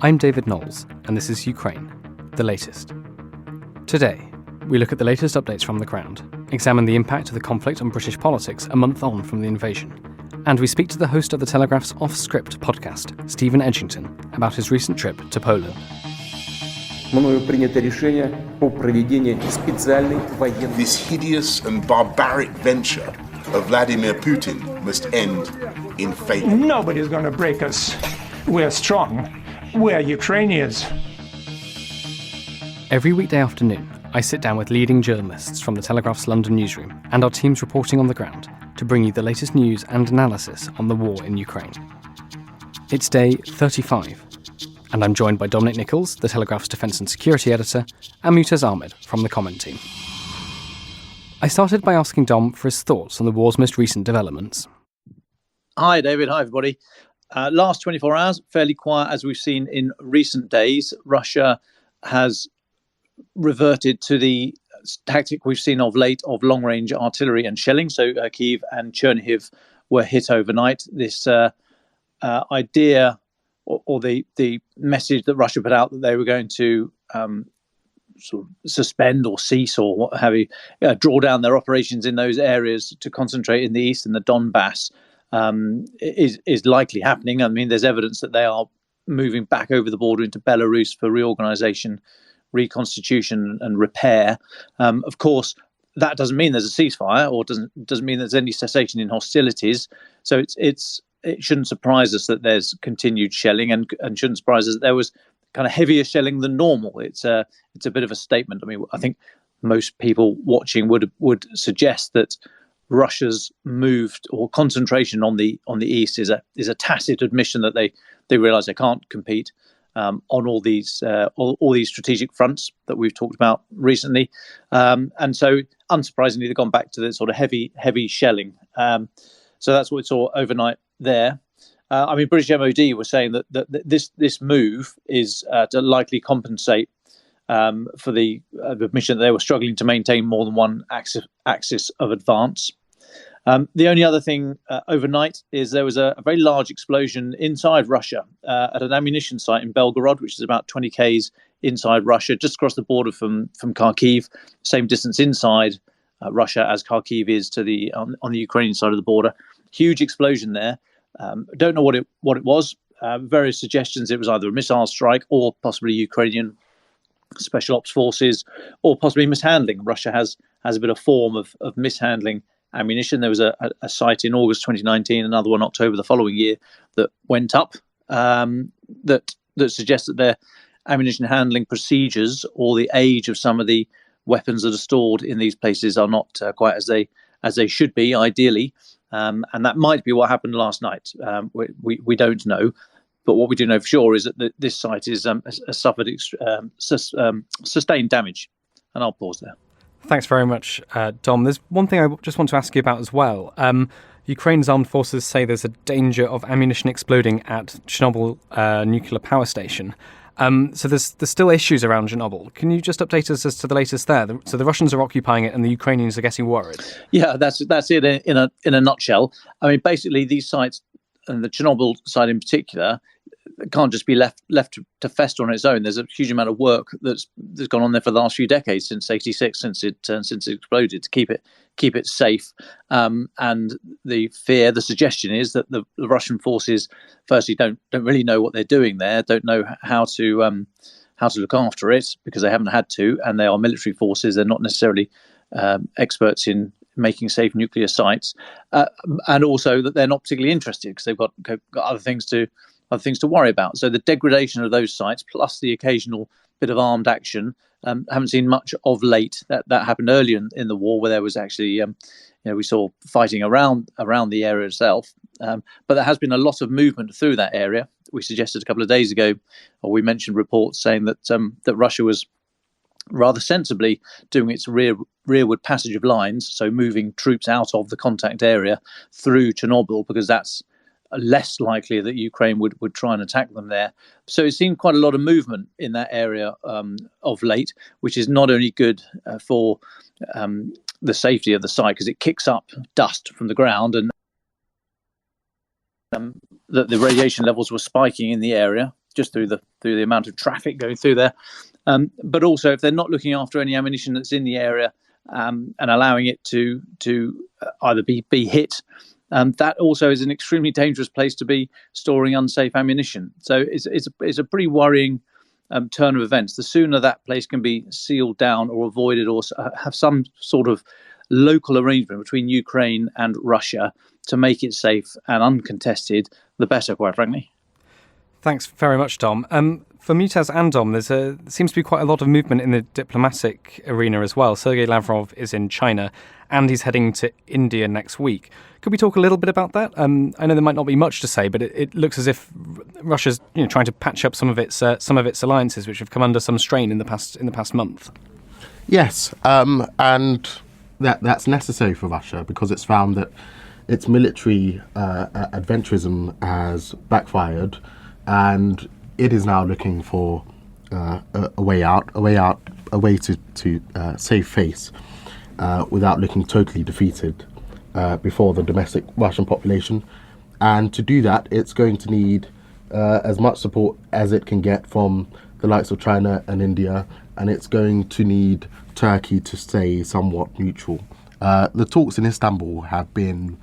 I'm David Knowles, and this is Ukraine, the latest. Today, we look at the latest updates from the ground, examine the impact of the conflict on British politics a month on from the invasion, and we speak to the host of the Telegraph's Off-Script podcast, Stephen Edgington, about his recent trip to Poland. This hideous and barbaric venture of Vladimir Putin must end in failure. Nobody's going to break us. We're strong. We're Ukrainians. Every weekday afternoon, I sit down with leading journalists from the Telegraph's London newsroom and our teams reporting on the ground to bring you the latest news and analysis on the war in Ukraine. It's day 35, and I'm joined by Dominic Nicholls, the Telegraph's Defence and Security Editor, and Mutaz Ahmed from the comment team. I started by asking Dom for his thoughts on the war's most recent developments. Hi, David. Hi, everybody. Last 24 hours, fairly quiet as we've seen in recent days. Russia has reverted to the tactic we've seen of late of long-range artillery and shelling. So Kyiv and Chernihiv were hit overnight. This idea or the message that Russia put out that they were going to sort of suspend or cease or what have you, draw down their operations in those areas to concentrate in the east and the Donbass is likely happening. I mean, there's evidence that they are moving back over the border into Belarus for reorganization, reconstitution and repair. Of course, that doesn't mean there's a ceasefire or doesn't mean there's any cessation in hostilities. So it shouldn't surprise us that there's continued shelling and shouldn't surprise us that there was kind of heavier shelling than normal. It's a bit of a statement. I mean, I think most people watching would suggest that Russia's moved or concentration on the east is a tacit admission that they realise they can't compete on all these strategic fronts that we've talked about recently, and so unsurprisingly they've gone back to the sort of heavy shelling. So that's what we saw overnight there. I mean, British MOD was saying that this move is to likely compensate for the admission that they were struggling to maintain more than one axis of advance. The only other thing overnight is there was a very large explosion inside Russia at an ammunition site in Belgorod, which is about 20 k's inside Russia, just across the border from Kharkiv, same distance inside Russia as Kharkiv is to on the Ukrainian side of the border. Huge explosion there. Don't know what it was. Various suggestions. It was either a missile strike or possibly Ukrainian special ops forces, or possibly mishandling. Russia has a bit of form of mishandling ammunition. There was a site in August 2019, another one October the following year that went up that suggests that their ammunition handling procedures or the age of some of the weapons that are stored in these places are not quite as they should be, ideally. And that might be what happened last night. We don't know. But what we do know for sure is that this site has suffered sustained damage. And I'll pause there. Thanks very much, Dom. There's one thing I just want to ask you about as well. Ukraine's armed forces say there's a danger of ammunition exploding at Chernobyl nuclear power station. So there's still issues around Chernobyl. Can you just update us as to the latest there? So the Russians are occupying it and the Ukrainians are getting worried. Yeah, that's it in a nutshell. I mean, basically these sites, and the Chernobyl site in particular, can't just be left to fester on its own. There's a huge amount of work that's gone on there for the last few decades, since '86, since it exploded, to keep it safe. And the suggestion is that the Russian forces, firstly, don't really know what they're doing there, don't know how to look after it because they haven't had to, and they are military forces. They're not necessarily experts in making safe nuclear sites, and also that they're not particularly interested because they've got other things to worry about. So the degradation of those sites, plus the occasional bit of armed action, haven't seen much of late. That happened earlier in the war, where there was actually, we saw fighting around the area itself. But there has been a lot of movement through that area. We suggested a couple of days ago, or we mentioned reports saying that Russia was rather sensibly doing its rearward passage of lines, so moving troops out of the contact area through Chernobyl, because that's less likely that Ukraine would try and attack them there. So it's seen quite a lot of movement in that area of late, which is not only good for the safety of the site, because it kicks up dust from the ground, and that the radiation levels were spiking in the area. just through the amount of traffic going through there. But also, if they're not looking after any ammunition that's in the area and allowing it to either be hit, that also is an extremely dangerous place to be storing unsafe ammunition. So it's a pretty worrying turn of events. The sooner that place can be sealed down or avoided, or have some sort of local arrangement between Ukraine and Russia to make it safe and uncontested, the better, quite frankly. Thanks very much, Dom. For Mutaz and Dom, there seems to be quite a lot of movement in the diplomatic arena as well. Sergei Lavrov is in China and he's heading to India next week. Could we talk a little bit about that? I know there might not be much to say, but it looks as if Russia's trying to patch up some of its alliances, which have come under some strain in the past month. Yes, and that's necessary for Russia because it's found that its military adventurism has backfired, and it is now looking for a way out, a way to save face without looking totally defeated before the domestic Russian population. And to do that, it's going to need as much support as it can get from the likes of China and India, and it's going to need Turkey to stay somewhat neutral. The talks in Istanbul have been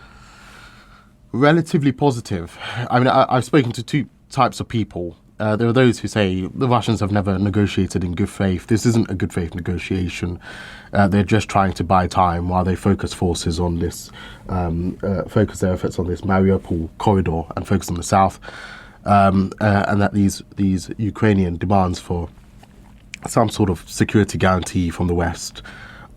relatively positive. I mean, I've spoken to two types of people. There are those who say the Russians have never negotiated in good faith. This isn't a good faith negotiation. They're just trying to buy time while they focus forces on this, focus their efforts on this Mariupol corridor and focus on the south, and that these Ukrainian demands for some sort of security guarantee from the West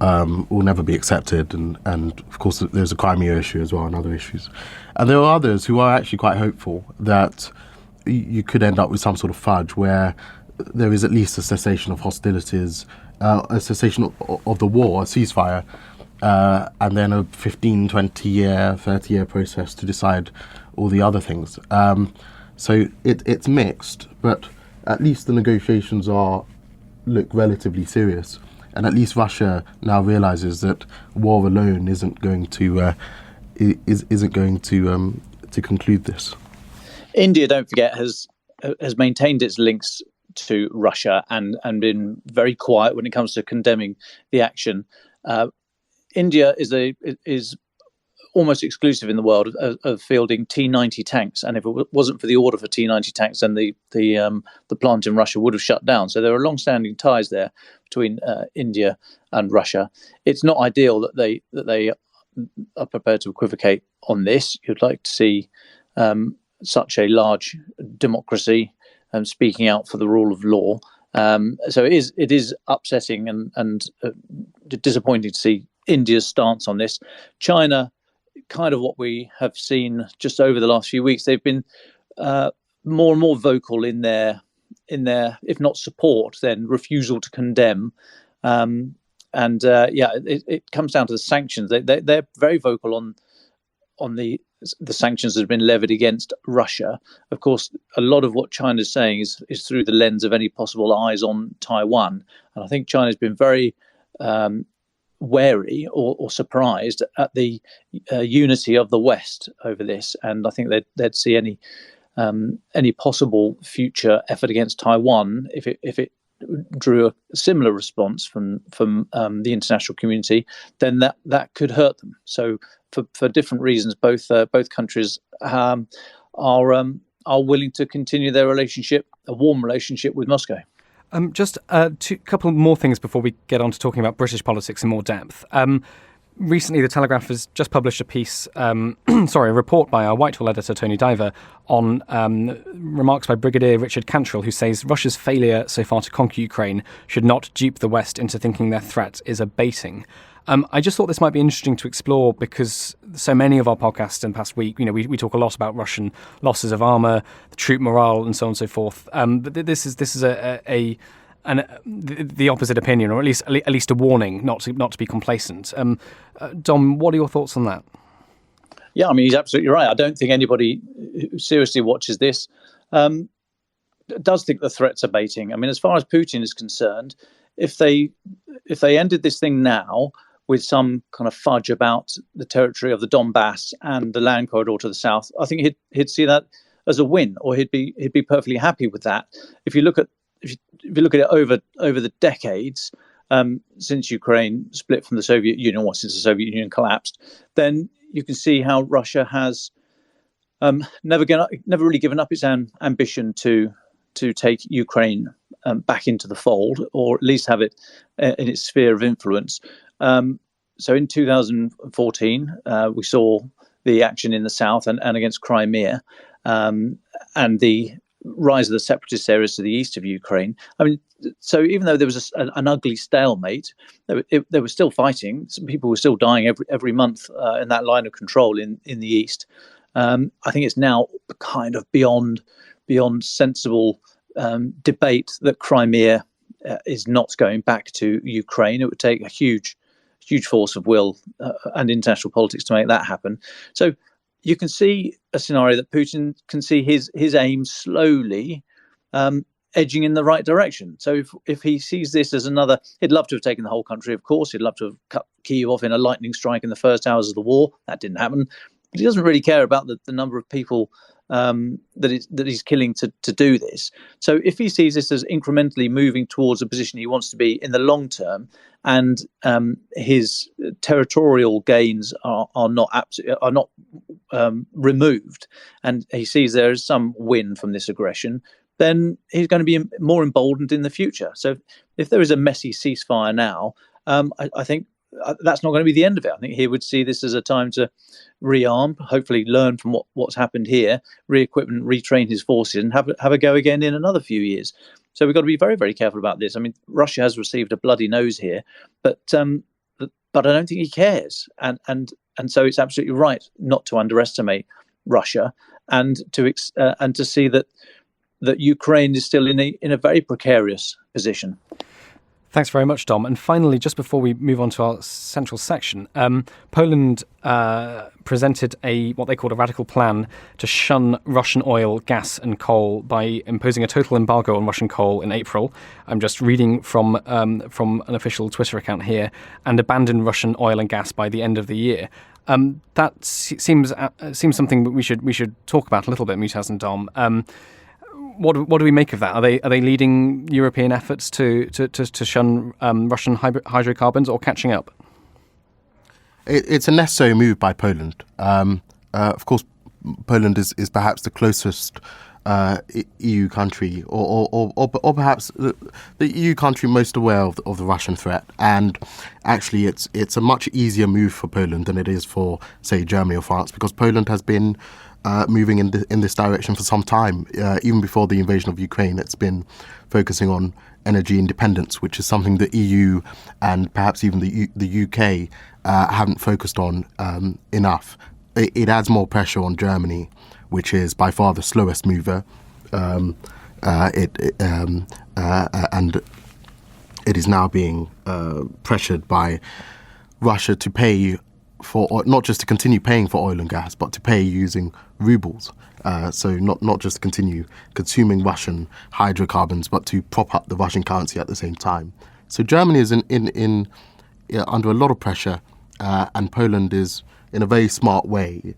will never be accepted. And of course, there's a Crimea issue as well and other issues. And there are others who are actually quite hopeful that you could end up with some sort of fudge where there is at least a cessation of hostilities, a cessation of the war, a ceasefire, and then a 15, 20-year, 30-year process to decide all the other things. So it's mixed, but at least the negotiations look relatively serious. And at least Russia now realizes that war alone isn't going to conclude this. India, don't forget, has maintained its links to Russia and been very quiet when it comes to condemning the action. India is almost exclusive in the world of fielding T-90 tanks, and if it wasn't for the order for T-90 tanks, then the plant in Russia would have shut down. So there are long-standing ties there between India and Russia. It's not ideal that they are prepared to equivocate on this. You'd like to see such a large democracy speaking out for the rule of law. So it is upsetting and disappointing to see India's stance on this. China, kind of what we have seen just over the last few weeks, they've been more and more vocal in their, if not support, then refusal to condemn. It comes down to the sanctions. They're very vocal on the sanctions that have been levied against Russia. Of course, a lot of what China's saying is through the lens of any possible eyes on Taiwan. And I think China's been very wary or surprised at the unity of the West over this. And I think they'd see any possible future effort against Taiwan if it drew a similar response from the international community, then that could hurt them. So for different reasons, both countries are willing to continue their relationship, a warm relationship with Moscow. Just a couple more things before we get on to talking about British politics in more depth. Recently, the Telegraph has just published a piece, a report by our Whitehall editor, Tony Diver, on remarks by Brigadier Richard Cantrell, who says Russia's failure so far to conquer Ukraine should not dupe the West into thinking their threat is abating. I just thought this might be interesting to explore because so many of our podcasts in the past week, we talk a lot about Russian losses of armour, the troop morale, and so on and so forth. But this is the opposite opinion, or at least a warning not to be complacent. Dom, what are your thoughts on that? Yeah, I mean, he's absolutely right. I don't think anybody who seriously watches this does think the threat's abating. I mean, as far as Putin is concerned, if they ended this thing now with some kind of fudge about the territory of the Donbass and the land corridor to the south, I think he'd see that as a win, or he'd be perfectly happy with that. If you look at it over the decades since Ukraine split from the Soviet Union, or since the Soviet Union collapsed, then you can see how Russia has never really given up its ambition to take Ukraine back into the fold, or at least have it in its sphere of influence. So in 2014, we saw the action in the south and against Crimea, and the rise of the separatist areas to the east of Ukraine. I mean, so even though there was an ugly stalemate, they were still fighting. Some people were still dying every month in that line of control in the east. I think it's now kind of beyond sensible debate that Crimea is not going back to Ukraine. It would take a huge force of will and international politics to make that happen. So you can see a scenario that Putin can see his aim slowly edging in the right direction. So if he sees this as another, he'd love to have taken the whole country, of course. He'd love to have cut Kyiv off in a lightning strike in the first hours of the war. That didn't happen. But he doesn't really care about the number of people that he's killing to do this. So if he sees this as incrementally moving towards a position he wants to be in the long term, and his territorial gains are not removed, and he sees there is some win from this aggression, then he's going to be more emboldened in the future. So if there is a messy ceasefire now, I think that's not going to be the end of it. I think he would see this as a time to rearm, hopefully learn from what's happened here, re-equip and retrain his forces, and have a go again in another few years. So we've got to be very, very careful about this. I mean, Russia has received a bloody nose here, but I don't think he cares. And so it's absolutely right not to underestimate Russia, and to see that Ukraine is still in a very precarious position. Thanks very much, Dom. And finally, just before we move on to our central section, Poland presented what they called a radical plan to shun Russian oil, gas and coal by imposing a total embargo on Russian coal in April. I'm just reading from an official Twitter account here, and abandon Russian oil and gas by the end of the year. That seems something that we should talk about a little bit, Mutaz and Dom. What do we make of that? Are they leading European efforts to shun Russian hydrocarbons, or catching up? It's a necessary move by Poland. Of course, Poland is perhaps the closest EU country, or perhaps the EU country most aware of the Russian threat. And actually, it's a much easier move for Poland than it is for, say, Germany or France, because Poland has been moving in this direction for some time. Even before the invasion of Ukraine, it's been focusing on energy independence, which is something the EU and perhaps even the UK haven't focused on enough. It adds more pressure on Germany, which is by far the slowest mover. And it is now being pressured by Russia to pay for, not just to continue paying for oil and gas, but to pay using rubles. So not just to continue consuming Russian hydrocarbons, but to prop up the Russian currency at the same time. So Germany is under a lot of pressure, and Poland is, in a very smart way,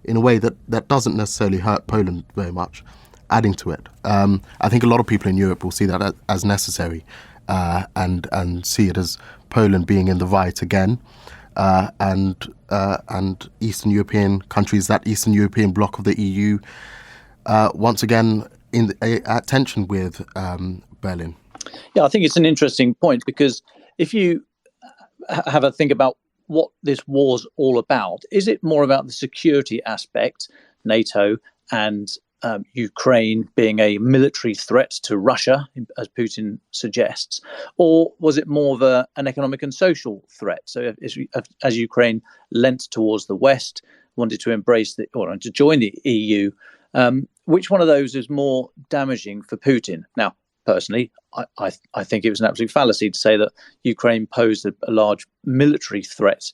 in a way that doesn't necessarily hurt Poland very much, adding to it. I think a lot of people in Europe will see that as necessary, and see it as Poland being in the right again. And Eastern European countries, that Eastern European bloc of the EU, once again at tension with Berlin. Yeah, I think it's an interesting point, because if you have a think about what this war's all about, is it more about the security aspect, NATO and Ukraine being a military threat to Russia, as Putin suggests, or was it more of an economic and social threat? So as Ukraine leant towards the West, wanted to embrace or to join the EU, which one of those is more damaging for Putin? Now, personally, I think it was an absolute fallacy to say that Ukraine posed a large military threat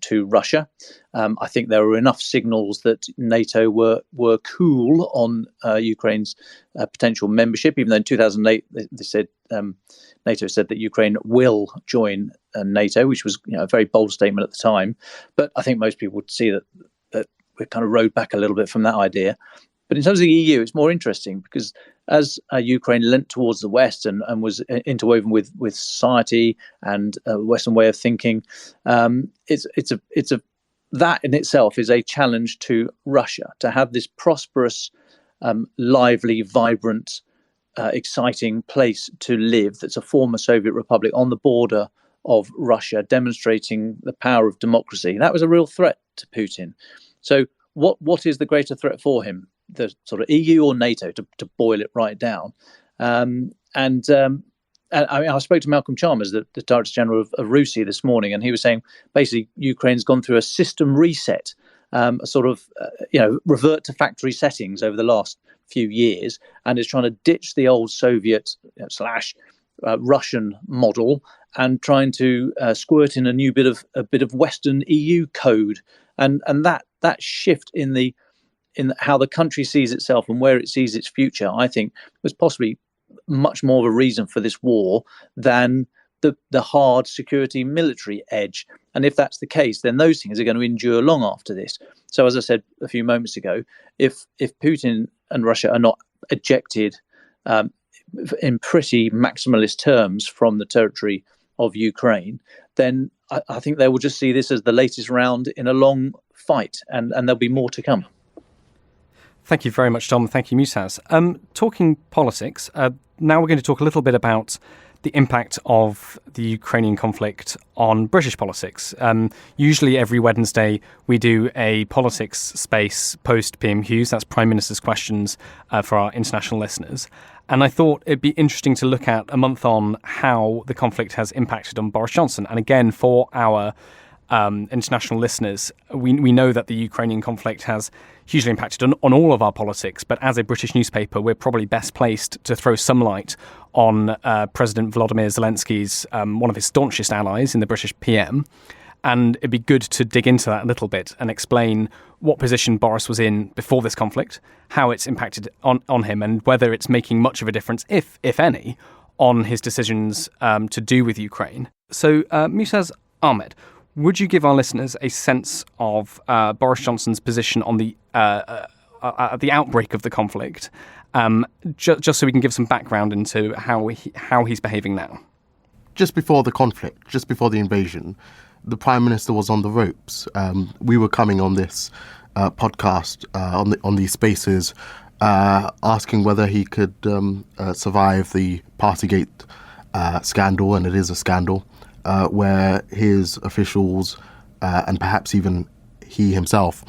to Russia. I think there were enough signals that NATO were cool on Ukraine's potential membership, even though in 2008 they said NATO said that Ukraine will join NATO, which was a very bold statement at the time. But I think most people would see that we kind of rode back a little bit from that idea. But in terms of the EU, it's more interesting because as Ukraine leant towards the West and was interwoven with society and a Western way of thinking, that in itself is a challenge to Russia to have this prosperous, lively, vibrant, exciting place to live that's a former Soviet republic on the border of Russia, demonstrating the power of democracy. That was a real threat to Putin. So what is the greater threat for him? The sort of EU or NATO, to boil it right down. And I mean, I spoke to Malcolm Chalmers, the Director General of RUSI this morning, and he was saying basically Ukraine's gone through a system reset, a sort of revert to factory settings over the last few years, and is trying to ditch the old Soviet / Russian model and trying to squirt in a bit of Western EU code, and that shift in how the country sees itself and where it sees its future, I think, was possibly much more of a reason for this war than the hard security military edge. And if that's the case, then those things are going to endure long after this. So as I said a few moments ago, if Putin and Russia are not ejected in pretty maximalist terms from the territory of Ukraine, then I think they will just see this as the latest round in a long fight, and there'll be more to come. Thank you very much, Tom. Thank you, Musaz. Talking politics, now we're going to talk a little bit about the impact of the Ukrainian conflict on British politics. Usually every Wednesday we do a politics space post PM Hughes, that's Prime Minister's Questions for our international listeners. And I thought it'd be interesting to look at a month on how the conflict has impacted on Boris Johnson. And again, for our international listeners, we know that the Ukrainian conflict has hugely impacted on all of our politics, but as a British newspaper, we're probably best placed to throw some light on President Volodymyr Zelensky's, one of his staunchest allies in the British PM. And it'd be good to dig into that a little bit and explain what position Boris was in before this conflict, how it's impacted on him, and whether it's making much of a difference, if any, on his decisions to do with Ukraine. So, Musaz Ahmed, would you give our listeners a sense of Boris Johnson's position on the outbreak of the conflict, just so we can give some background into how he's behaving now? Just before the conflict, just before the invasion, the Prime Minister was on the ropes. We were coming on this podcast, on these spaces, asking whether he could survive the Partygate scandal, and it is a scandal, where his officials and perhaps even he himself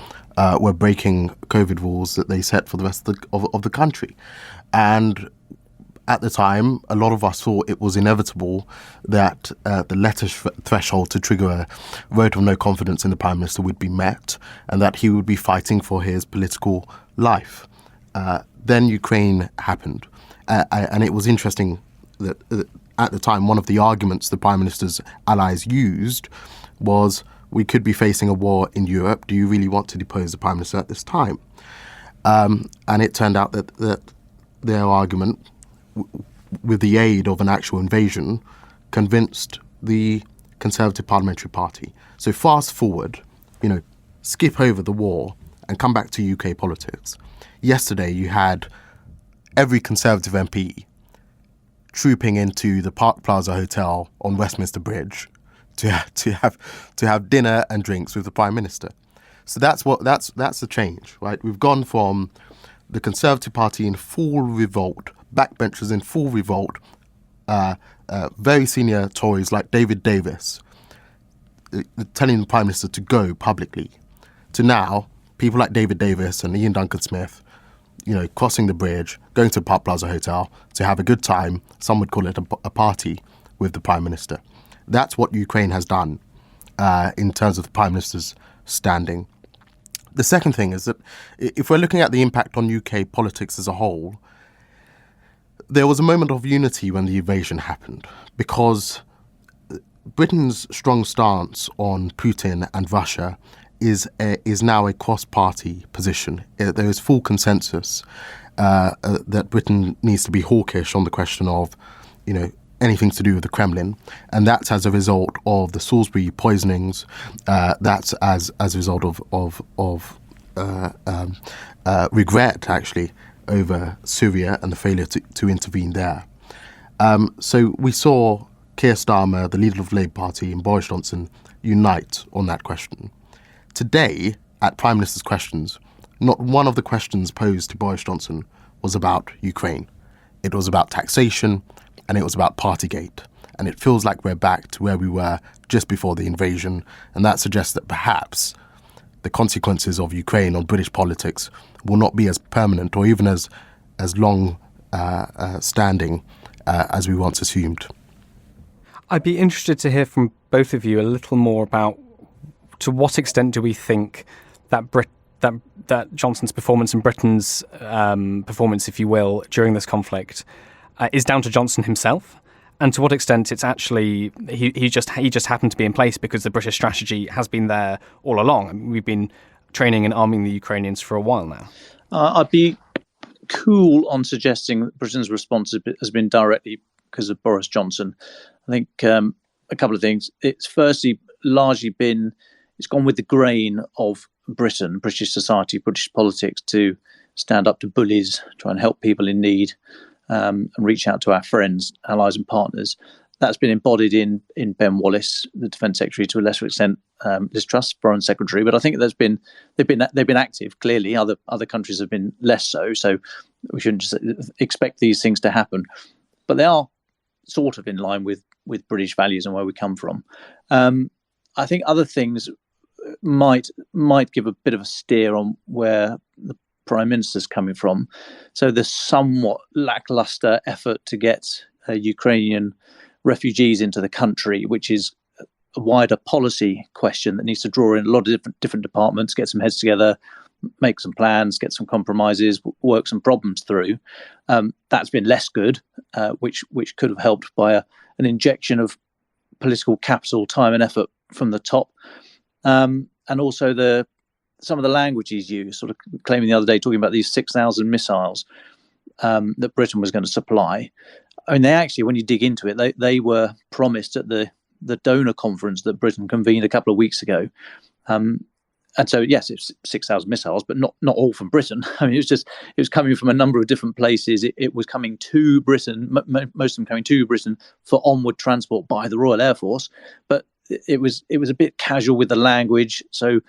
were breaking COVID rules that they set for the rest of the country. And at the time, a lot of us thought it was inevitable that the letter threshold to trigger a vote of no confidence in the Prime Minister would be met, and that he would be fighting for his political life. Then Ukraine happened. And it was interesting that at the time, one of the arguments the Prime Minister's allies used was, we could be facing a war in Europe. Do you really want to depose the Prime Minister at this time? And it turned out that their argument, with the aid of an actual invasion, convinced the Conservative Parliamentary Party. So fast forward, skip over the war and come back to UK politics. Yesterday you had every Conservative MP trooping into the Park Plaza Hotel on Westminster Bridge to have dinner and drinks with the Prime Minister. So that's the change, right? We've gone from the Conservative Party in full revolt, backbenchers in full revolt, very senior Tories like David Davis telling the Prime Minister to go publicly, to now people like David Davis and Ian Duncan Smith, crossing the bridge, going to the Park Plaza Hotel to have a good time. Some would call it a party with the Prime Minister. That's what Ukraine has done in terms of the Prime Minister's standing. The second thing is that if we're looking at the impact on UK politics as a whole, there was a moment of unity when the invasion happened, because Britain's strong stance on Putin and Russia is now a cross-party position. There is full consensus that Britain needs to be hawkish on the question of, anything to do with the Kremlin, and that's as a result of the Salisbury poisonings. That's as a result of regret, actually, over Syria and the failure to intervene there. So we saw Keir Starmer, the leader of the Labour Party, and Boris Johnson unite on that question. Today, at Prime Minister's Questions, not one of the questions posed to Boris Johnson was about Ukraine. It was about taxation, and it was about Partygate. And it feels like we're back to where we were just before the invasion, and that suggests that perhaps the consequences of Ukraine on British politics will not be as permanent or even as long standing as we once assumed. I'd be interested to hear from both of you a little more about to what extent do we think that that Johnson's performance and Britain's performance, if you will, during this conflict is down to Johnson himself, and to what extent it's actually he just happened to be in place because the British strategy has been there all along. I mean, we've been training and arming the Ukrainians for a while now. I'd be cool on suggesting that Britain's response has been directly because of Boris Johnson. I think a couple of things. It's firstly largely been, it's gone with the grain of Britain, British society, British politics to stand up to bullies, try and help people in need, and reach out to our friends, allies and partners. That's been embodied in Ben Wallace, the Defence Secretary, to a lesser extent, Liz Truss, Foreign Secretary. But I think they've been active. Clearly, other countries have been less so. So we shouldn't just expect these things to happen. But they are sort of in line with British values and where we come from. I think other things might give a bit of a steer on where the Prime Minister's coming from. So the somewhat lackluster effort to get Ukrainian refugees into the country, which is a wider policy question that needs to draw in a lot of different departments, get some heads together, make some plans, get some compromises, work some problems through. That's been less good, which could have helped by an injection of political capital, time and effort from the top. And also some of the language he's used, sort of claiming the other day, talking about these 6,000 missiles that Britain was going to supply. I mean, they actually, when you dig into it, they were promised at the donor conference that Britain convened a couple of weeks ago. And so, yes, it's 6,000 missiles, but not all from Britain. I mean, it was coming from a number of different places. It was coming to Britain, most of them coming to Britain for onward transport by the Royal Air Force. But it was a bit casual with the language. So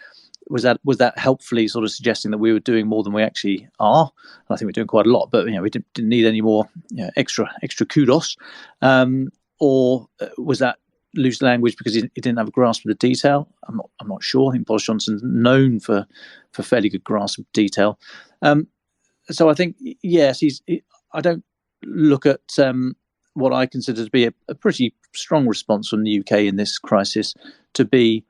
was that helpfully sort of suggesting that we were doing more than we actually are? And I think we're doing quite a lot, but we didn't need any more extra kudos. Or was that loose language because he didn't have a grasp of the detail? I'm not sure. I think Boris Johnson's known for fairly good grasp of detail. So I think yes, I don't look at what I consider to be a pretty strong response from the UK in this crisis to be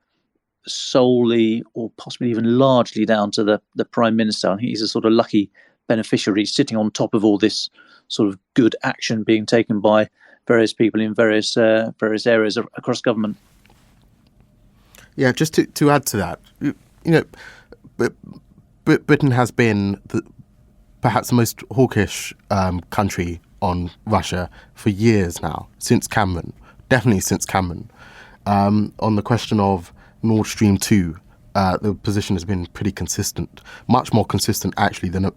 solely or possibly even largely down to the Prime Minister. I think he's a sort of lucky beneficiary sitting on top of all this sort of good action being taken by various people in various areas across government. Yeah, just to add to that, Britain has been perhaps the most hawkish country on Russia for years now, since Cameron, definitely since Cameron. On the question of Nord Stream 2, the position has been pretty consistent, much more consistent actually than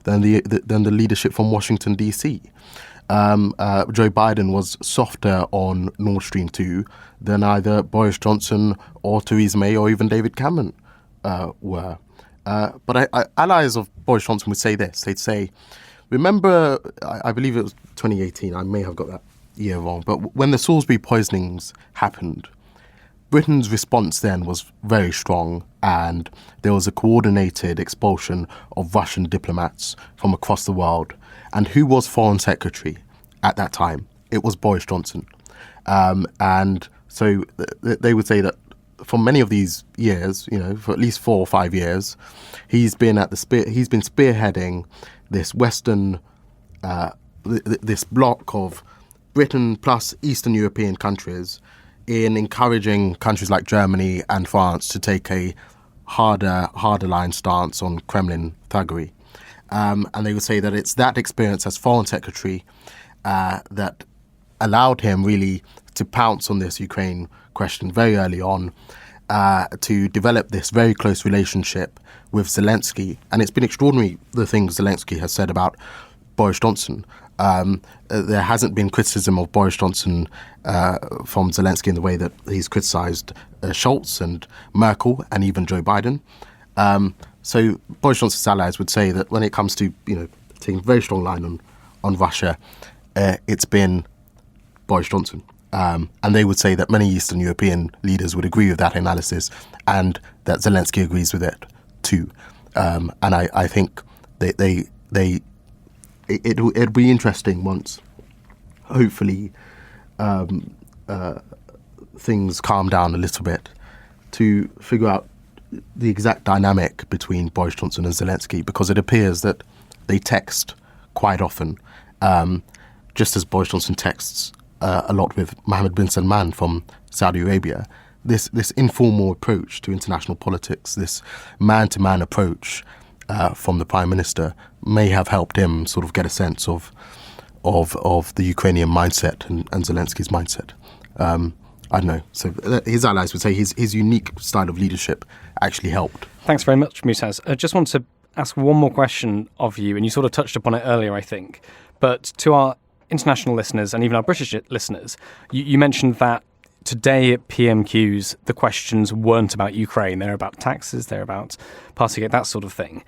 the leadership from Washington DC. Joe Biden was softer on Nord Stream 2 than either Boris Johnson or Theresa May or even David Cameron were. But allies of Boris Johnson would say this. They'd say, remember, I believe it was 2018, I may have got that year wrong, but when the Salisbury poisonings happened, Britain's response then was very strong, and there was a coordinated expulsion of Russian diplomats from across the world. And who was Foreign Secretary at that time? It was Boris Johnson. And so they would say that for many of these years, for at least 4 or 5 years, he's been spearheading this Western, this bloc of Britain plus Eastern European countries in encouraging countries like Germany and France to take a harder line stance on Kremlin thuggery. And they would say that it's that experience as Foreign Secretary that allowed him really to pounce on this Ukraine question very early on to develop this very close relationship with Zelensky. And it's been extraordinary, the things Zelensky has said about Boris Johnson. There hasn't been criticism of Boris Johnson from Zelensky in the way that he's criticised Scholz and Merkel and even Joe Biden. So Boris Johnson's allies would say that when it comes to, taking a very strong line on Russia, it's been Boris Johnson. And they would say that many Eastern European leaders would agree with that analysis and that Zelensky agrees with it too. And I think it'll be interesting once, hopefully, things calm down a little bit to figure out the exact dynamic between Boris Johnson and Zelensky, because it appears that they text quite often, just as Boris Johnson texts a lot with Mohammed bin Salman from Saudi Arabia. This informal approach to international politics, this man-to-man approach from the Prime Minister may have helped him sort of get a sense of the Ukrainian mindset and Zelensky's mindset. I don't know. So his allies would say his unique style of leadership actually helped. Thanks very much, Mutaz. I just want to ask one more question of you, and you sort of touched upon it earlier, I think. But to our international listeners and even our British listeners, you mentioned that today at PMQs, the questions weren't about Ukraine. They're about taxes, they're about Partygate, that sort of thing.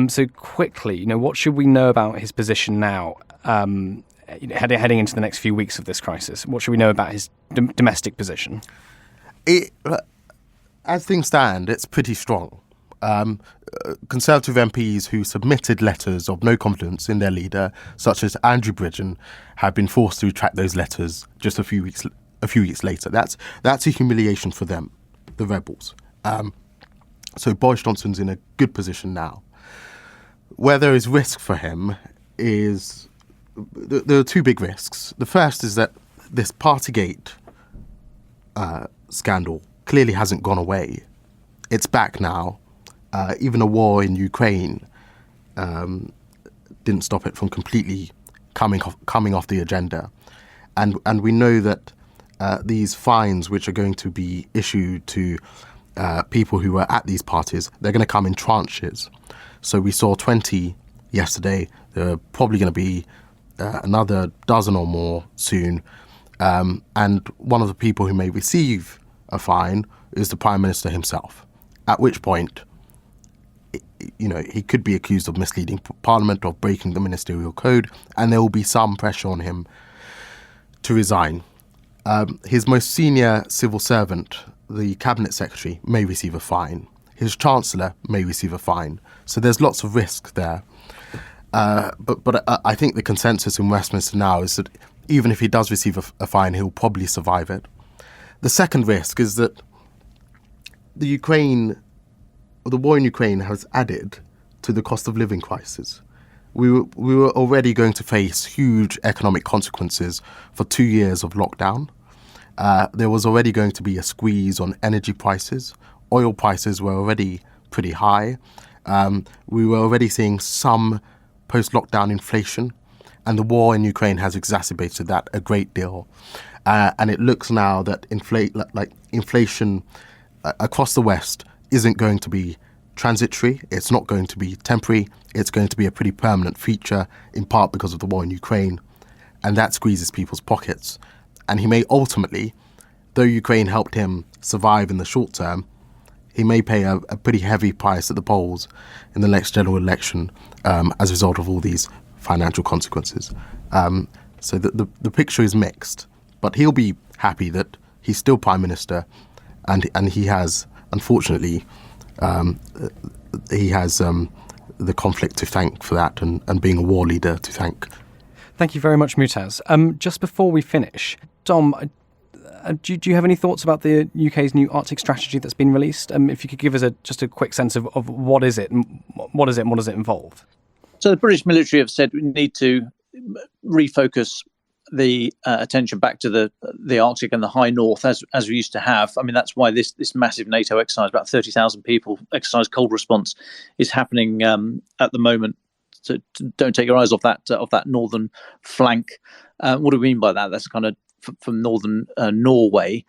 So quickly, what should we know about his position now, heading into the next few weeks of this crisis? What should we know about his domestic position? As things stand, it's pretty strong. Conservative MPs who submitted letters of no confidence in their leader, such as Andrew Bridgen, have been forced to retract those letters just a few weeks later. That's a humiliation for them, the rebels. So Boris Johnson's in a good position now. Where there is risk for him is there are two big risks. The first is that this Partygate scandal clearly hasn't gone away. It's back now. Even a war in Ukraine didn't stop it from completely coming off the agenda. And we know that these fines which are going to be issued to people who were at these parties, they're going to come in tranches. So we saw 20 yesterday. There are probably going to be another dozen or more soon. And one of the people who may receive a fine is the Prime Minister himself, at which point, he could be accused of misleading Parliament, of breaking the ministerial code, and there will be some pressure on him to resign. His most senior civil servant, the Cabinet Secretary, may receive a fine. His Chancellor may receive a fine. So there's lots of risk there. But I think the consensus in Westminster now is that even if he does receive a fine, he'll probably survive it. The second risk is that the war in Ukraine has added to the cost of living crisis. We were already going to face huge economic consequences for 2 years of lockdown. There was already going to be a squeeze on energy prices. Oil prices were already pretty high. We were already seeing some post-lockdown inflation, and the war in Ukraine has exacerbated that a great deal. And it looks now that inflation across the West isn't going to be transitory. It's not going to be temporary. It's going to be a pretty permanent feature, in part because of the war in Ukraine, and that squeezes people's pockets. And he may ultimately, though Ukraine helped him survive in the short term, he may pay a pretty heavy price at the polls in the next general election as a result of all these financial consequences. So the picture is mixed, but he'll be happy that he's still Prime Minister, and he has, unfortunately, the conflict to thank for that, and being a war leader to thank. Thank you very much, Mutaz. Just before we finish, Dom, do you have any thoughts about the UK's new Arctic strategy that's been released? If you could give us just a quick sense of what is it, and what does it involve? So the British military have said we need to refocus the attention back to the Arctic and the high north as we used to have. I mean, that's why this massive NATO exercise, about 30,000 people, exercise cold response, is happening at the moment. So don't take your eyes off that northern flank. What do we mean by that? That's kind of from northern Norway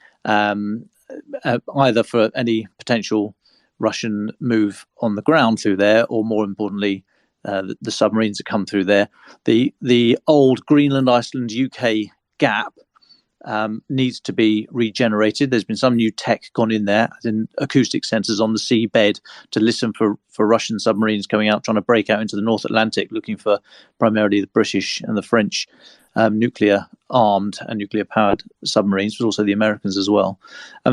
either for any potential Russian move on the ground through there, or more importantly, the submarines that come through there. The old Greenland, Iceland, UK gap needs to be regenerated. There's been some new tech gone in there, as in acoustic sensors on the seabed to listen for Russian submarines coming out, trying to break out into the North Atlantic, looking for primarily the British and the French nuclear-armed and nuclear-powered submarines, but also the Americans as well.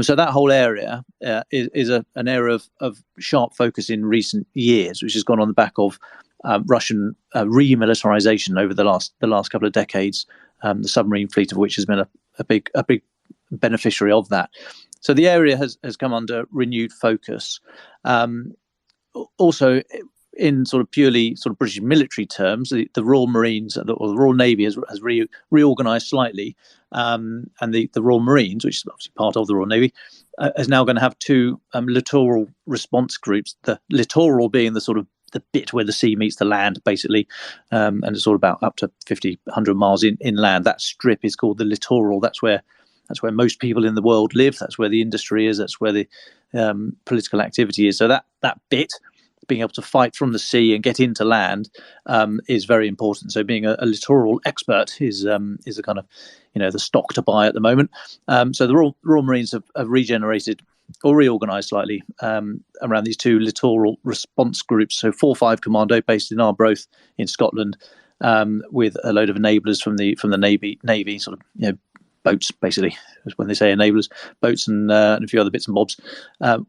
So that whole area is an area of sharp focus in recent years, which has gone on the back of Russian remilitarization over the last couple of decades. The submarine fleet of which has been a big beneficiary of that. So the area has come under renewed focus. Also, in sort of purely sort of British military terms, the Royal Marines or the Royal Navy has reorganised slightly, and the Royal Marines, which is obviously part of the Royal Navy, is now going to have two littoral response groups. The littoral being the sort of the bit where the sea meets the land, basically, and it's all about up to 50, 100 miles inland. That strip is called the littoral. That's where most people in the world live. That's where the industry is. That's where the political activity is. So that bit, being able to fight from the sea and get into land, is very important. So being a littoral expert is a kind of, the stock to buy at the moment. So the Royal Marines have regenerated or reorganised slightly around these two littoral response groups. So 4-5 Commando based in Arbroath in Scotland, with a load of enablers from the Navy, sort of boats, basically, when they say enablers, boats and a few other bits and bobs,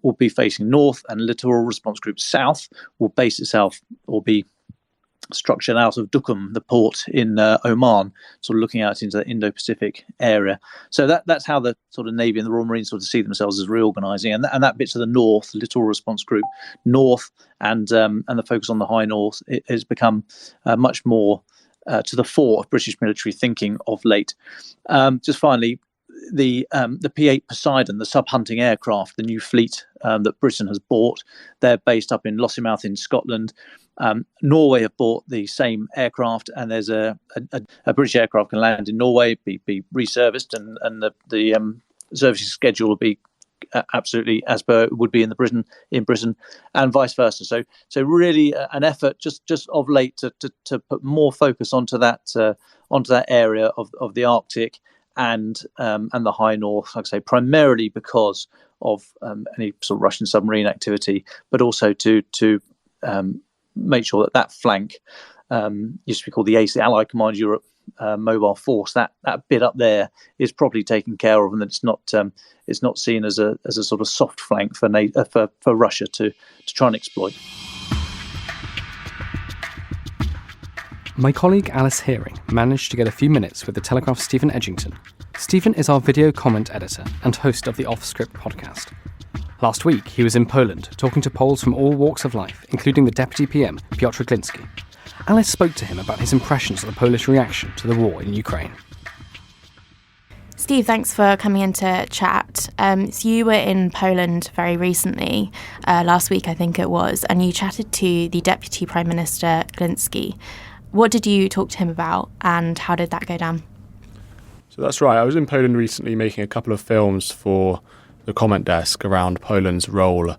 will be facing north, and littoral response group south will base itself or be structured out of Duqm, the port in Oman, sort of looking out into the Indo-Pacific area. So that's how the sort of Navy and the Royal Marines sort of see themselves as reorganising, and that bit to the north, the littoral response group north, and the focus on the high north, it has become much more to the fore of British military thinking of late. Just finally, the P-8 Poseidon, the sub-hunting aircraft, the new fleet that Britain has bought, they're based up in Lossiemouth in Scotland. Norway have bought the same aircraft, and there's a British aircraft can land in Norway, be reserviced, and the servicing schedule will be absolutely as per it would be in Britain, and vice versa. So really an effort just of late to put more focus onto that area of the Arctic and the high north, like I say, primarily because of any sort of Russian submarine activity, but also to make sure that flank used to be called the AC, Allied Command Europe Mobile Force. That bit up there is properly taken care of, and that it's not seen as a sort of soft flank for Russia to try and exploit. My colleague Alice Hearing managed to get a few minutes with the Telegraph's Stephen Edgington. Stephen is our video comment editor and host of the Off Script podcast. Last week, he was in Poland, talking to Poles from all walks of life, including the Deputy PM, Piotr Gliński. Alice spoke to him about his impressions of the Polish reaction to the war in Ukraine. Steve, thanks for coming in to chat. So you were in Poland very recently, last week I think it was, and you chatted to the Deputy Prime Minister Gliński. What did you talk to him about, and how did that go down? So that's right. I was in Poland recently making a couple of films for the comment desk around Poland's role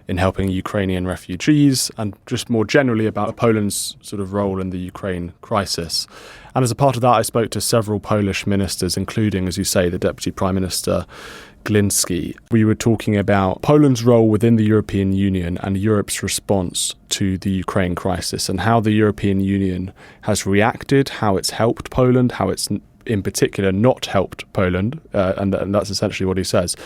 in helping Ukrainian refugees and just more generally about Poland's sort of role in the Ukraine crisis. And as a part of that, I spoke to several Polish ministers, including, as you say, the Deputy Prime Minister Gliński. We were talking about Poland's role within the European Union and Europe's response to the Ukraine crisis, and how the European Union has reacted, how it's helped Poland, how it's in particular not helped Poland, and that's essentially what he says.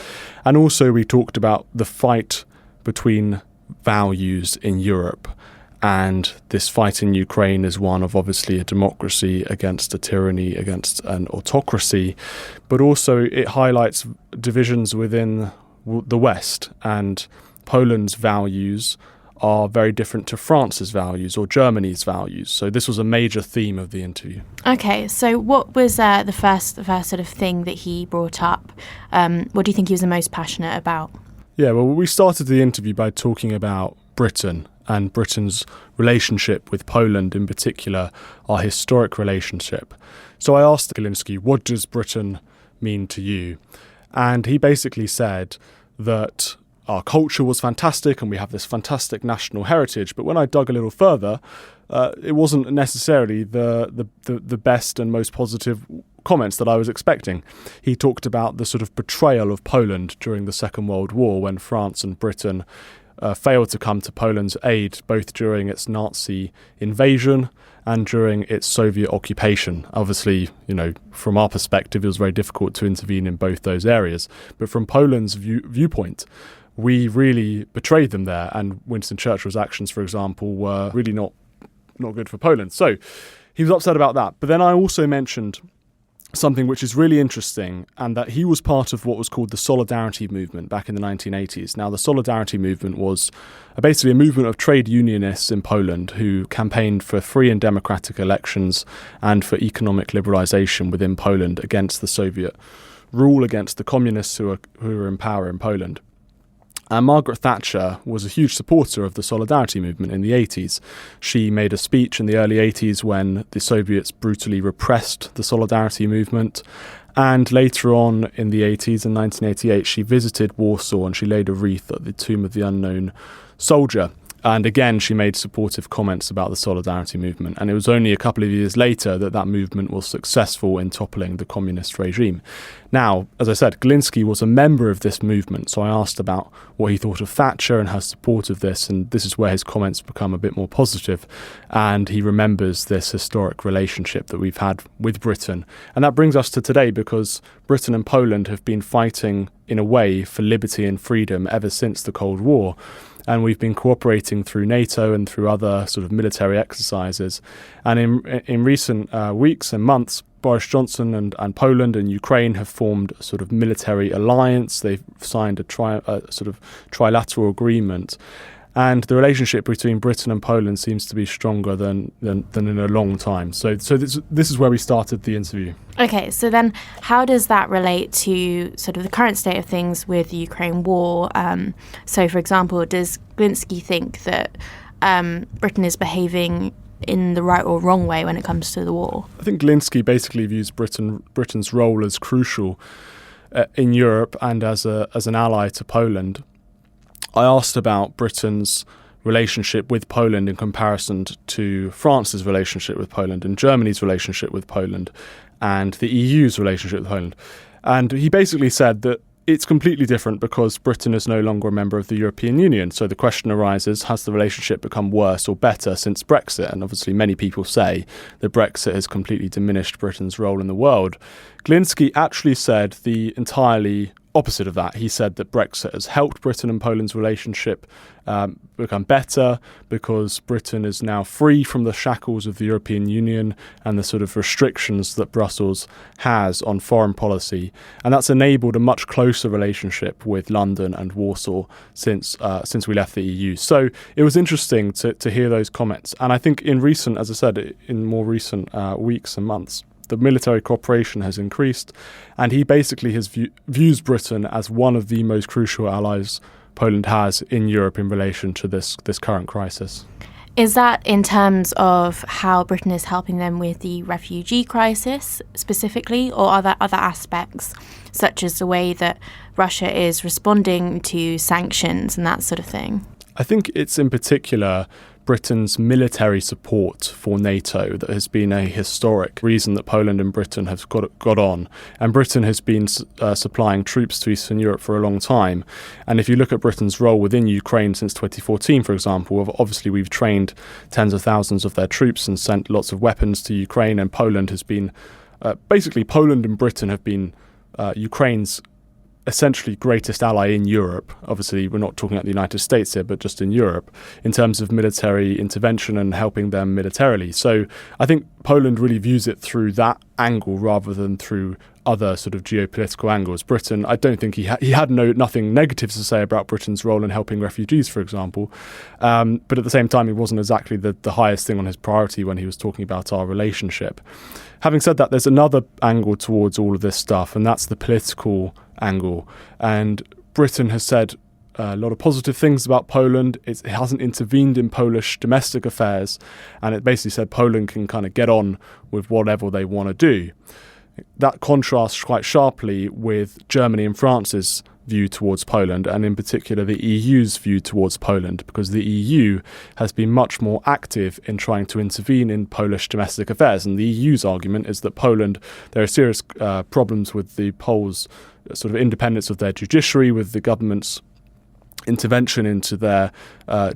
And also we talked about the fight between values in Europe, and this fight in Ukraine is one of obviously a democracy against a tyranny, against an autocracy, but also it highlights divisions within the West, and Poland's values are very different to France's values or Germany's values. So this was a major theme of the interview. Okay, so what was the first sort of thing that he brought up? What do you think he was the most passionate about? Yeah, well, we started the interview by talking about Britain and Britain's relationship with Poland, in particular, our historic relationship. So I asked Gliński, what does Britain mean to you? And he basically said that our culture was fantastic and we have this fantastic national heritage. But when I dug a little further, it wasn't necessarily the best and most positive comments that I was expecting. He talked about the sort of betrayal of Poland during the Second World War, when France and Britain failed to come to Poland's aid, both during its Nazi invasion and during its Soviet occupation. Obviously, from our perspective, it was very difficult to intervene in both those areas. But from Poland's viewpoint, we really betrayed them there. And Winston Churchill's actions, for example, were really not good for Poland. So he was upset about that. But then I also mentioned something which is really interesting, and that he was part of what was called the Solidarity movement back in the 1980s. Now, the Solidarity movement was basically a movement of trade unionists in Poland who campaigned for free and democratic elections and for economic liberalisation within Poland against the Soviet rule, against the communists who were in power in Poland. And Margaret Thatcher was a huge supporter of the Solidarity movement in the 80s. She made a speech in the early 80s when the Soviets brutally repressed the Solidarity movement. And later on in the 80s, in 1988, she visited Warsaw and she laid a wreath at the tomb of the unknown soldier. And again, she made supportive comments about the Solidarity movement. And it was only a couple of years later that movement was successful in toppling the communist regime. Now, as I said, Glinski was a member of this movement. So I asked about what he thought of Thatcher and her support of this. And this is where his comments become a bit more positive. And he remembers this historic relationship that we've had with Britain. And that brings us to today, because Britain and Poland have been fighting, in a way, for liberty and freedom ever since the Cold War. And we've been cooperating through NATO and through other sort of military exercises. And in recent weeks and months, Boris Johnson and Poland and Ukraine have formed a sort of military alliance. They've signed a sort of trilateral agreement. And the relationship between Britain and Poland seems to be stronger than in a long time. So this is where we started the interview. Okay, so then how does that relate to sort of the current state of things with the Ukraine war? So, for example, does Glinski think that Britain is behaving in the right or wrong way when it comes to the war? I think Glinski basically views Britain's role as crucial in Europe and as an ally to Poland. I asked about Britain's relationship with Poland in comparison to France's relationship with Poland and Germany's relationship with Poland and the EU's relationship with Poland. And he basically said that it's completely different because Britain is no longer a member of the European Union. So the question arises, has the relationship become worse or better since Brexit? And obviously many people say that Brexit has completely diminished Britain's role in the world. Glinski actually said the entirely opposite of that. He said that Brexit has helped Britain and Poland's relationship become better because Britain is now free from the shackles of the European Union and the sort of restrictions that Brussels has on foreign policy. And that's enabled a much closer relationship with London and Warsaw since we left the EU. So it was interesting to hear those comments. And I think in more recent weeks and months, the military cooperation has increased, and he basically views Britain as one of the most crucial allies Poland has in Europe in relation to this current crisis. Is that in terms of how Britain is helping them with the refugee crisis specifically, or are there other aspects, such as the way that Russia is responding to sanctions and that sort of thing? I think it's in particular Britain's military support for NATO that has been a historic reason that Poland and Britain have got on. And Britain has been supplying troops to Eastern Europe for a long time. And if you look at Britain's role within Ukraine since 2014, for example, obviously we've trained tens of thousands of their troops and sent lots of weapons to Ukraine. And Poland has been, Poland and Britain have been Ukraine's essentially greatest ally in Europe. Obviously, we're not talking about the United States here, but just in Europe, in terms of military intervention and helping them militarily. So I think Poland really views it through that angle rather than through other sort of geopolitical angles. Britain, I don't think he had nothing negative to say about Britain's role in helping refugees, for example. But at the same time, it wasn't exactly the highest thing on his priority when he was talking about our relationship. Having said that, there's another angle towards all of this stuff, and that's the political angle. And Britain has said a lot of positive things about Poland. It hasn't intervened in Polish domestic affairs, and it basically said Poland can kind of get on with whatever they want to do. That contrasts quite sharply with Germany and France's view towards Poland, and in particular the EU's view towards Poland, because the EU has been much more active in trying to intervene in Polish domestic affairs. And the EU's argument is that Poland, there are serious problems with the Poles' sort of independence of their judiciary, with the government's intervention into their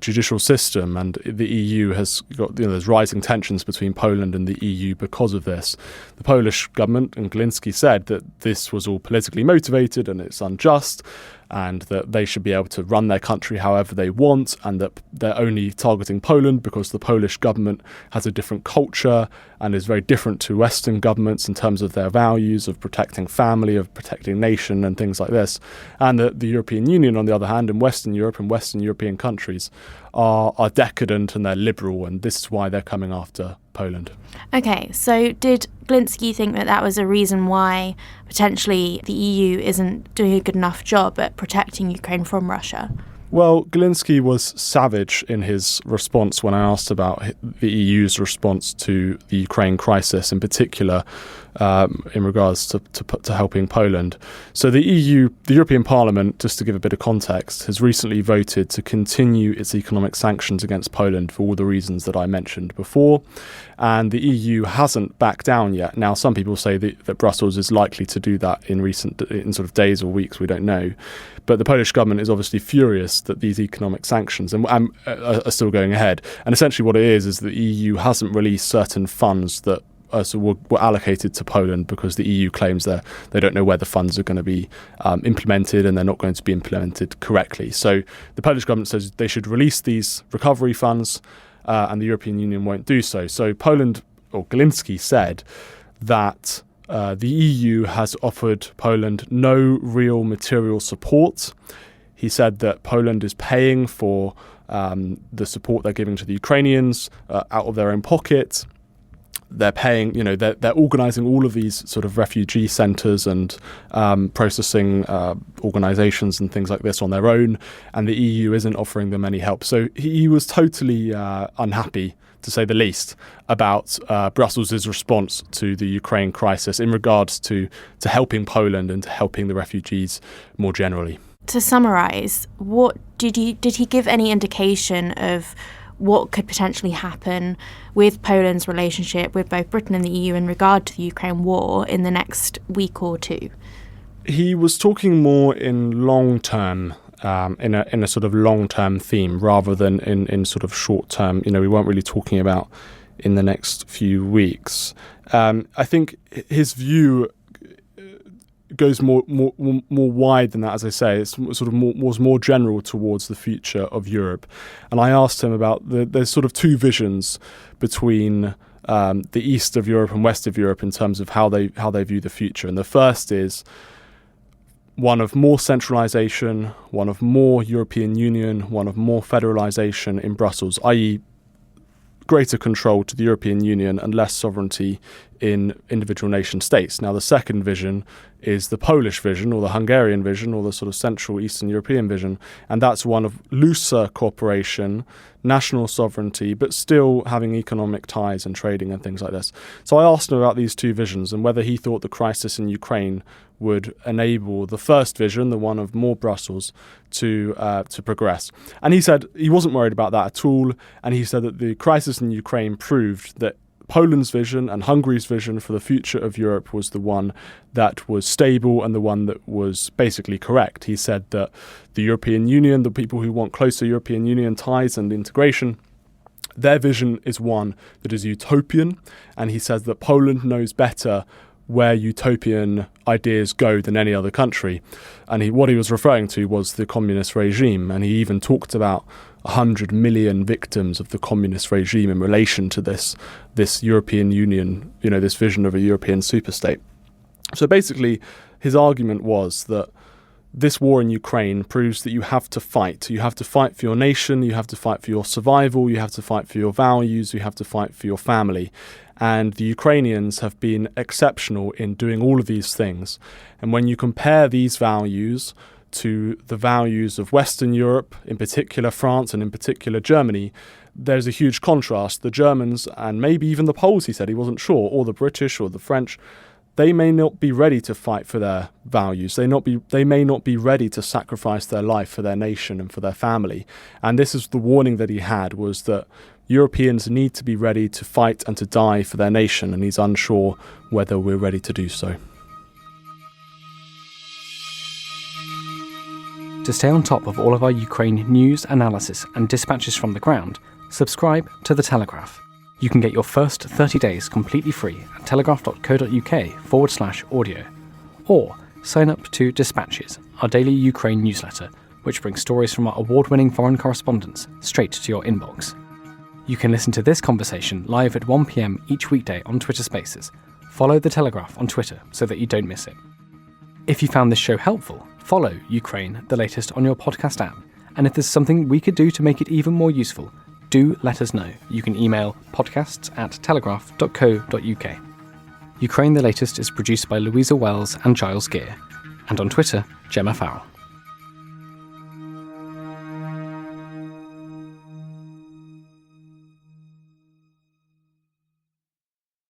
judicial system, and the EU has got, there's rising tensions between Poland and the EU because of this. The Polish government, and Glinski, said that this was all politically motivated and it's unjust, and that they should be able to run their country however they want, and that they're only targeting Poland because the Polish government has a different culture and is very different to Western governments in terms of their values of protecting family, of protecting nation and things like this. And that the European Union, on the other hand, and Western Europe and Western European countries are decadent and they're liberal, and this is why they're coming after Poland. Okay, so did Glinski think that that was a reason why potentially the EU isn't doing a good enough job at protecting Ukraine from Russia? Well, Glinski was savage in his response when I asked about the EU's response to the Ukraine crisis, in particular in regards to helping Poland. So the EU, the European Parliament, just to give a bit of context, has recently voted to continue its economic sanctions against Poland for all the reasons that I mentioned before. And the EU hasn't backed down yet. Now, some people say that Brussels is likely to do that in sort of days or weeks, we don't know. But the Polish government is obviously furious that these economic sanctions are still going ahead. And essentially what it is that the EU hasn't released certain funds that were allocated to Poland, because the EU claims they don't know where the funds are going to be implemented, and they're not going to be implemented correctly. So the Polish government says they should release these recovery funds, and the European Union won't do so. So Poland, or Glinski, said that the EU has offered Poland no real material support. He said that Poland is paying for the support they're giving to the Ukrainians out of their own pocket. They're paying, they're organising all of these sort of refugee centres and processing organisations and things like this on their own, and the EU isn't offering them any help. So he was totally unhappy, to say the least, about Brussels' response to the Ukraine crisis in regards to helping Poland and to helping the refugees more generally. To summarise, what did he give any indication of what could potentially happen with Poland's relationship with both Britain and the EU in regard to the Ukraine war in the next week or two? He was talking more in long term, in a sort of long term theme, rather than in sort of short term. We weren't really talking about in the next few weeks. I think his view goes more wide than that. As I say, it's sort of was more general towards the future of Europe. And I asked him about there's sort of two visions between the east of Europe and west of Europe in terms of how they view the future. And the first is one of more centralisation, one of more European Union, one of more federalisation in Brussels, i.e. greater control to the European Union and less sovereignty in individual nation states. Now, the second vision is the Polish vision, or the Hungarian vision, or the sort of Central Eastern European vision, and that's one of looser cooperation, national sovereignty, but still having economic ties and trading and things like this. So I asked him about these two visions and whether he thought the crisis in Ukraine would enable the first vision, the one of more Brussels, to progress. And he said he wasn't worried about that at all, and he said that the crisis in Ukraine proved that Poland's vision and Hungary's vision for the future of Europe was the one that was stable and the one that was basically correct. He said that the European Union, the people who want closer European Union ties and integration, their vision is one that is utopian, and he says that Poland knows better where utopian ideas go than any other country. And what he was referring to was the communist regime, and he even talked about 100 million victims of the communist regime in relation to this European Union, this vision of a European superstate. So basically, his argument was that this war in Ukraine proves that you have to fight. You have to fight for your nation, you have to fight for your survival, you have to fight for your values, you have to fight for your family. And the Ukrainians have been exceptional in doing all of these things. And when you compare these values to the values of Western Europe, in particular France and in particular Germany, there's a huge contrast. The Germans, and maybe even the Poles, he said, he wasn't sure, or the British or the French, they may not be ready to fight for their values. They may not be ready to sacrifice their life for their nation and for their family. And this is the warning that he had, was that Europeans need to be ready to fight and to die for their nation, and he's unsure whether we're ready to do so. To stay on top of all of our Ukraine news, analysis and dispatches from the ground, subscribe to The Telegraph. You can get your first 30 days completely free at telegraph.co.uk/audio, or sign up to Dispatches, our daily Ukraine newsletter, which brings stories from our award-winning foreign correspondents straight to your inbox. You can listen to this conversation live at 1 p.m. each weekday on Twitter Spaces. Follow The Telegraph on Twitter so that you don't miss it. If you found this show helpful, follow Ukraine, the latest, on your podcast app. And if there's something we could do to make it even more useful, do let us know. You can email podcasts@telegraph.co.uk. Ukraine, the latest is produced by Louisa Wells and Giles Gear. And on Twitter, Gemma Farrell.